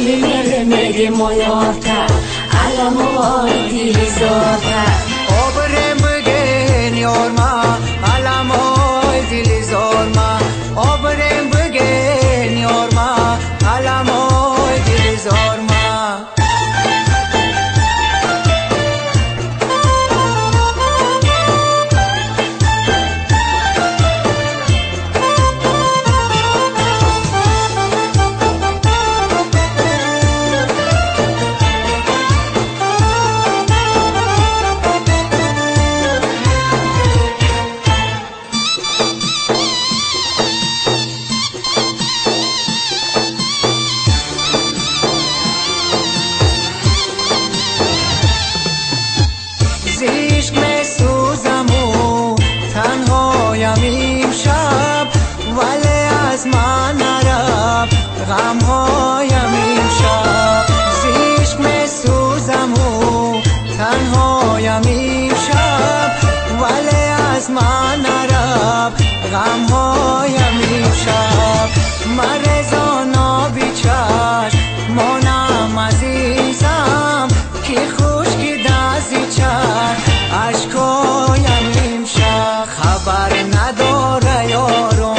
Mejli mere mege moyota Alamoy dilizota Obrem bgen yorma Alamoy dilizorma Obrem bgen yorma Alamoy dilizorma زیشک می سوزم و تنهایم امشب ولی از من نرفت غمهایم امشب زیشک می سوزم و تنهایم امشب ولی از من نرفت غمهایم امشب مرزانا بیچشم مانم عزیزم که خشکی دزی چشم عشقایم امشب خبر نداره یارم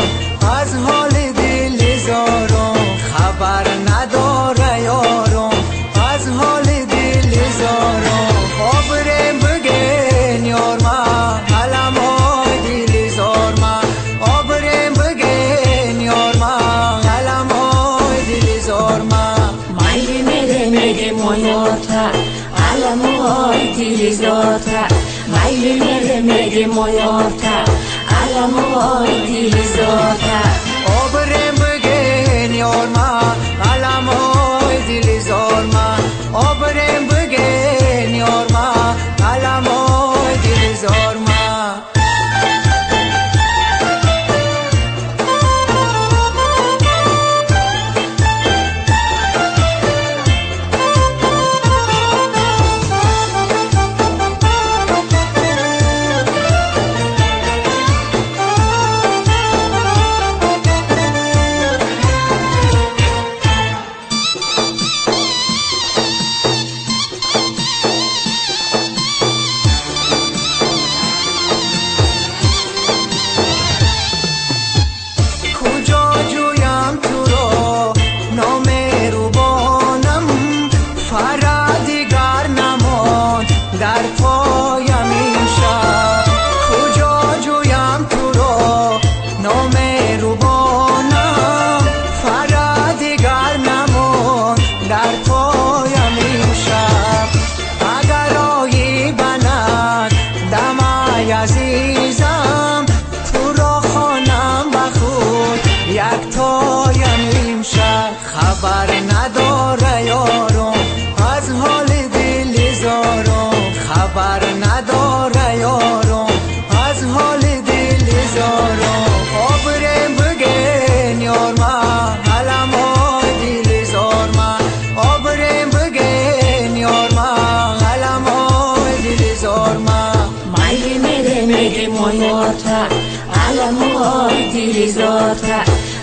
از حال دل زارم خبر نداره یارم از حال دل زارم آبرم بگن یارما علمای دل زارما آبرم بگن یارما علمای دل زارما Mejli mere mege moyota Alamoy dilizota Mejli mere mege moyota Alamoy dilizota آبرم بگن یارما علمای دل زارما آبرم بگن یارما علمای دل زارما کجا جویم تو را نامهربانم فرادیگر نمان در پایم امشب کجا جویم تو را نامهربانم فرادیگر نمان در پایم امشب اگر آیی بند دمای عزیزم تو را خوانم بخود یک تایم امشب خبر نداره یارم از حال دل زارم خبر نداره یارم از حال دل زارم آبرم بگن یارما علمای دل زارما آبرم بگن یارما علمای دل زارما Mejli mere mege moyota Alamoy dilizota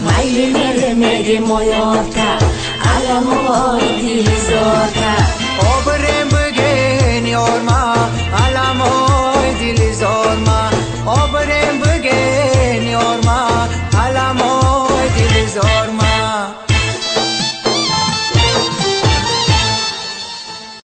Mejli mere mege moyota Alamoy dilizota